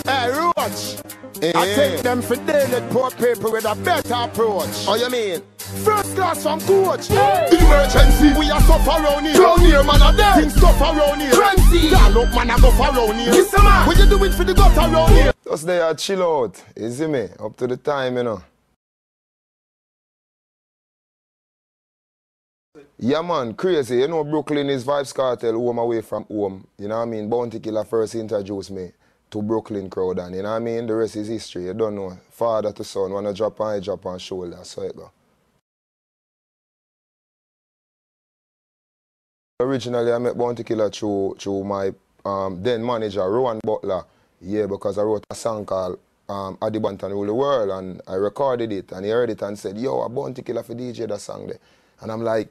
Hey, Roach. I take them for daily poor people with a better approach. Oh, you mean? First class from coach. Hey. Emergency. We are suffer around here. Round here, man, are dead. Things tough around here. Crazy. Y'all up, man, I go for around here. Yes, man. What you doing for the gutter around here? Just there, chill out. You see me? Up to the time, you know. Yeah, man, crazy. You know, Brooklyn is Vybz Kartel, home away from home. You know what I mean? Bounty Killer first introduced me to Brooklyn crowd, and you know what I mean? The rest is history. You don't know. Father to son, wanna drop on, drop on shoulder. So it go. Originally, I met Bounty Killer through my then manager, Rowan Butler. Yeah, because I wrote a song called Adi Bantan Rule the World, and I recorded it, and he heard it and said, yo, a Bounty Killer for DJ that song there. And I'm like,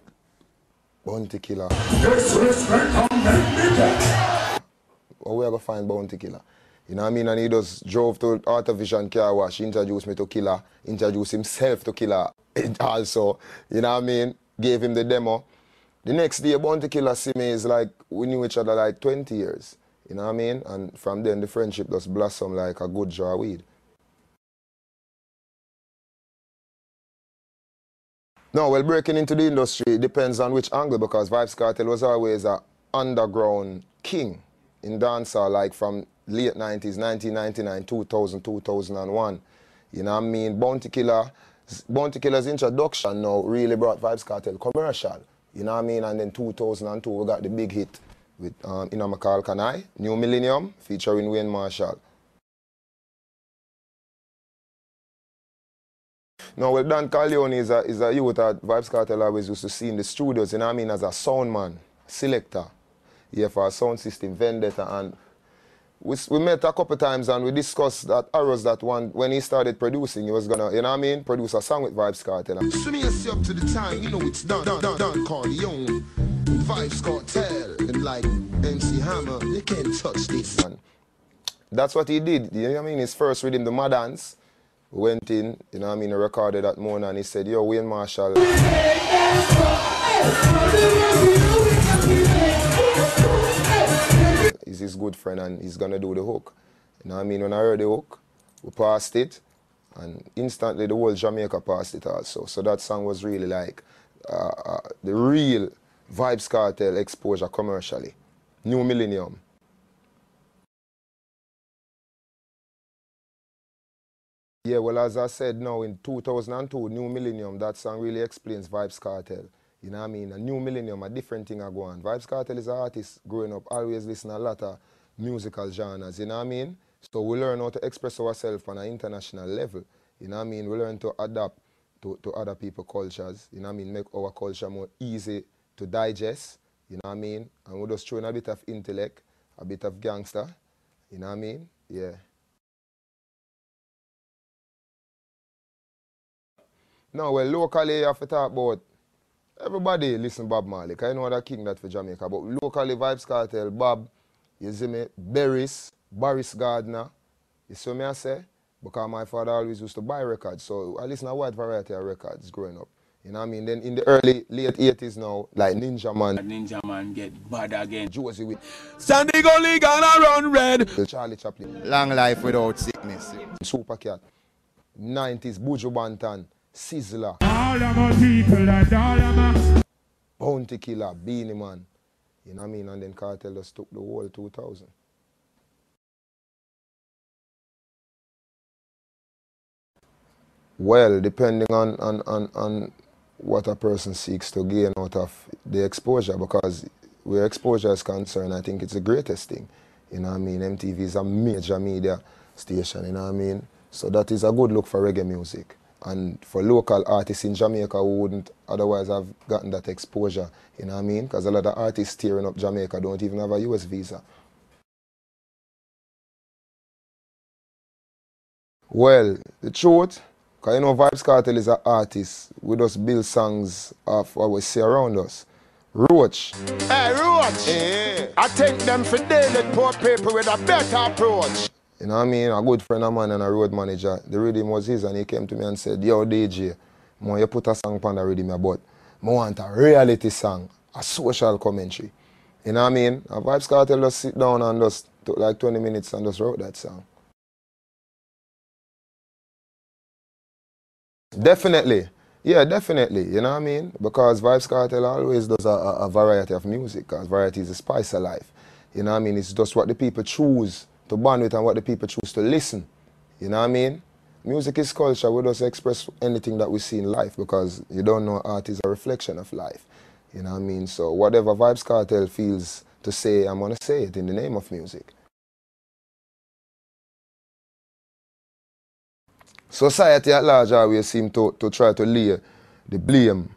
Bounty Killer. Disrespect on me. Or where I go find Bounty Killer? You know what I mean? And he just drove to Artivision Car Wash, introduced me to Killer, introduced himself to Killer also. You know what I mean? Gave him the demo. The next day, Bounty Killer see me is like, we knew each other like 20 years. You know what I mean? And from then, the friendship just blossomed like a good jar of weed. No, well, breaking into the industry depends on which angle, because Vybz Kartel was always an underground king in dancehall, like from late 90s, 1999, 2000, 2001. You know what I mean? Bounty Killer's introduction now really brought Vybz Kartel commercial. You know what I mean? And then 2002, we got the big hit with Inna McCall Kanai, New Millennium, featuring Wayne Marshall. No, well, Dan Corleone is a youth that Vybz Kartel always used to see in the studios, you know what I mean, as a sound man, selector. Yeah, for a sound system, vendetta. And we met a couple times and we discussed that arrows that one, when he started producing, he was gonna, you know what I mean, produce a song with Vybz Kartel. So me and see up to the time, you know it's Dan Corleone, Vybz Kartel, and like MC Hammer, you can't touch this. And that's what he did, you know what I mean, his first rhythm, the Madans. Went in, you know what I mean, he recorded that morning and he said, yo, Wayne Marshall is his good friend and he's gonna do the hook. You know what I mean, when I heard the hook, we passed it and instantly the whole Jamaica passed it also. So that song was really like the real Vybz Kartel exposure commercially. New Millennium. Yeah, well, as I said now, in 2002, New Millennium, that song really explains Vybz Kartel. You know what I mean? A New Millennium, a different thing I go on. Vybz Kartel is an artist growing up, always listen to a lot of musical genres, you know what I mean? So we learn how to express ourselves on an international level. You know what I mean? We learn to adapt to other people's cultures, you know what I mean? Make our culture more easy to digest, you know what I mean? And we just throw in a bit of intellect, a bit of gangster, you know what I mean? Yeah. No, well, locally, you have to talk about everybody listen Bob Marley, because I know that king that for Jamaica, but locally, Vybz Kartel, Bob, you see me, Boris Gardner, you see me I say? Because my father always used to buy records, so I listen to a wide variety of records growing up. You know what I mean? Then in the late 80s now, like Ninja Man. Ninja Man get bad again. Josie with Sandy Gully gonna run red. Charlie Chaplin. Long life without sickness. Super Cat. 90s, Buju Banton. Sizzler, All of my people and all of my... Bounty Killer, Beanie Man, you know what I mean? And then Kartel just took the whole 2000. Well, depending on what a person seeks to gain out of the exposure, because where exposure is concerned, I think it's the greatest thing. You know what I mean? MTV is a major media station, you know what I mean? So that is a good look for reggae music. And for local artists in Jamaica who wouldn't otherwise have gotten that exposure, you know what I mean? Because a lot of artists tearing up Jamaica don't even have a US visa. Well, the truth, because you know Vybz Kartel is an artist, we just build songs of what we see around us. Roach. Hey, Roach! Yeah. I take them for daily poor people with a better approach. You know what I mean? A good friend of mine and a road manager, the rhythm was his, and he came to me and said, yo, DJ, you put a song on the rhythm, but I want a reality song, a social commentary. You know what I mean? And Vybz Kartel just sit down and just took like 20 minutes and just wrote that song. Definitely. Yeah, definitely. You know what I mean? Because Vybz Kartel always does a variety of music, because variety is the spice of life. You know what I mean? It's just what the people choose to bond with and what the people choose to listen. You know what I mean? Music is culture. We just express anything that we see in life, because you don't know, art is a reflection of life. You know what I mean? So whatever Vybz Kartel feels to say, I'm going to say it in the name of music. Society at large always seem to try to lay the blame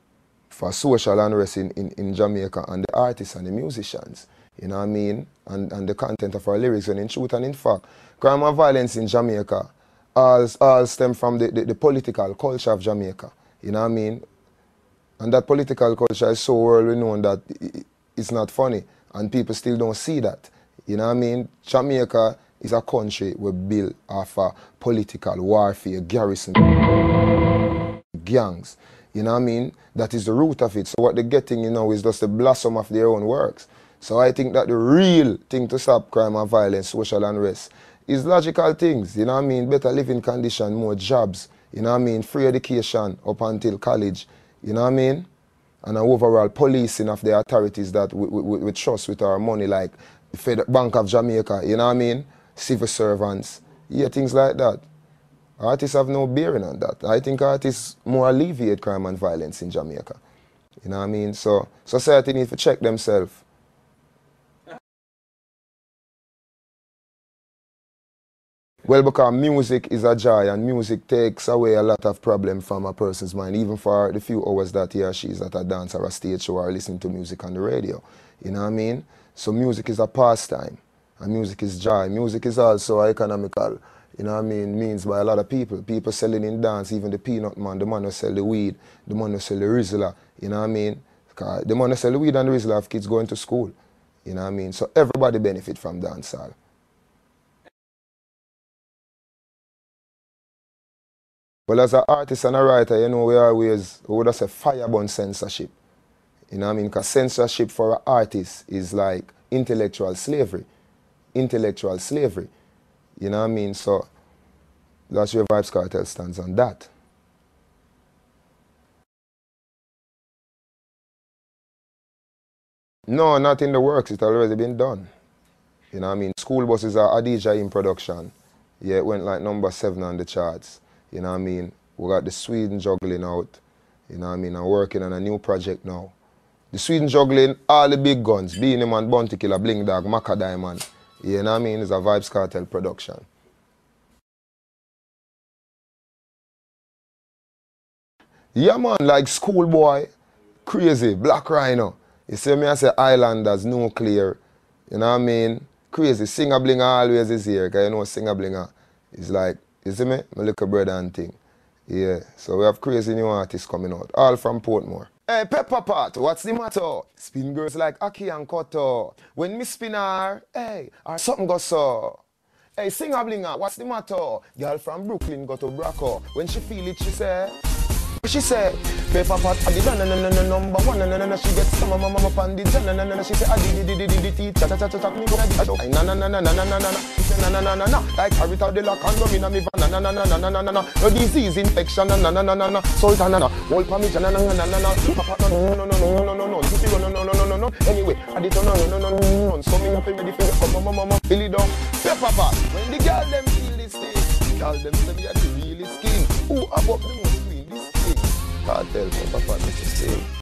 for social unrest in Jamaica on the artists and the musicians. You know what I mean? And the content of our lyrics. And in truth and in fact, crime and violence in Jamaica all stem from the political culture of Jamaica. You know what I mean? And that political culture is so well known that it's not funny. And people still don't see that. You know what I mean? Jamaica is a country we built off a political warfare, garrison, gangs. You know what I mean? That is the root of it. So what they're getting, you know, is just the blossom of their own works. So I think that the real thing to stop crime and violence, social unrest, is logical things. You know what I mean? Better living condition, more jobs. You know what I mean? Free education up until college. You know what I mean? And an overall policing of the authorities that we trust with our money, like the Federal Bank of Jamaica. You know what I mean? Civil servants. Yeah, things like that. Artists have no bearing on that. I think artists more alleviate crime and violence in Jamaica. You know what I mean? So society needs to check themselves. Well, because music is a joy, and music takes away a lot of problems from a person's mind, even for the few hours that he or she is at a dance or a stage show or listening to music on the radio. You know what I mean? So music is a pastime, and music is joy. Music is also economical, you know what I mean, means by a lot of people. People selling in dance, even the peanut man, the man who sell the weed, the man who sell the Rizla, you know what I mean? The man who sell the weed and the Rizla have kids going to school, you know what I mean? So everybody benefit from dancehall. Well, as an artist and a writer, you know, we would have say fireborn censorship. You know what I mean? Because censorship for an artist is like intellectual slavery. Intellectual slavery. You know what I mean? So that's where Vybz Kartel stands on that. No, not in the works. It's already been done. You know what I mean? School buses are Adija in production. Yeah, it went like #7 on the charts. You know what I mean? We got the Sweden juggling out. You know what I mean? I'm working on a new project now. The Sweden juggling, all the big guns. Beanie Man, Bounty Killer, Bling Dog, Maca Diamond. You know what I mean? It's a Vybz Kartel production. Yeah, man, like Schoolboy, Crazy, Black Rhino. You see me, I say Islanders, Nuclear. You know what I mean? Crazy. Singer Blinger always is here, because you know Singer Blinger is like, you see me? My little brother and thing. Yeah, so we have crazy new artists coming out, all from Portmore. Hey, Pepper Pot, what's the matter? Spin girls like Aki and Koto. When me spin her, hey, or something goes so. Hey, Singer Blinger, what's the matter? Girl from Brooklyn go to Bracco. When she feel it, she say, Pepper Pot, I did number one, she gets some of my mama pandit, she say, I did cha cha cha cha me gonna be na, she say na, like carry out the lock and rum in me van, na, no disease infection, na, salt na, whole permission, na, Papa, no, anyway, I did no, so me not ready for come, fill it down, Pepper Pot, when the girl them feel this thing, girl them say me are the realest king, who above the most queen, this king. Kartel, Pepper Pot, what you say?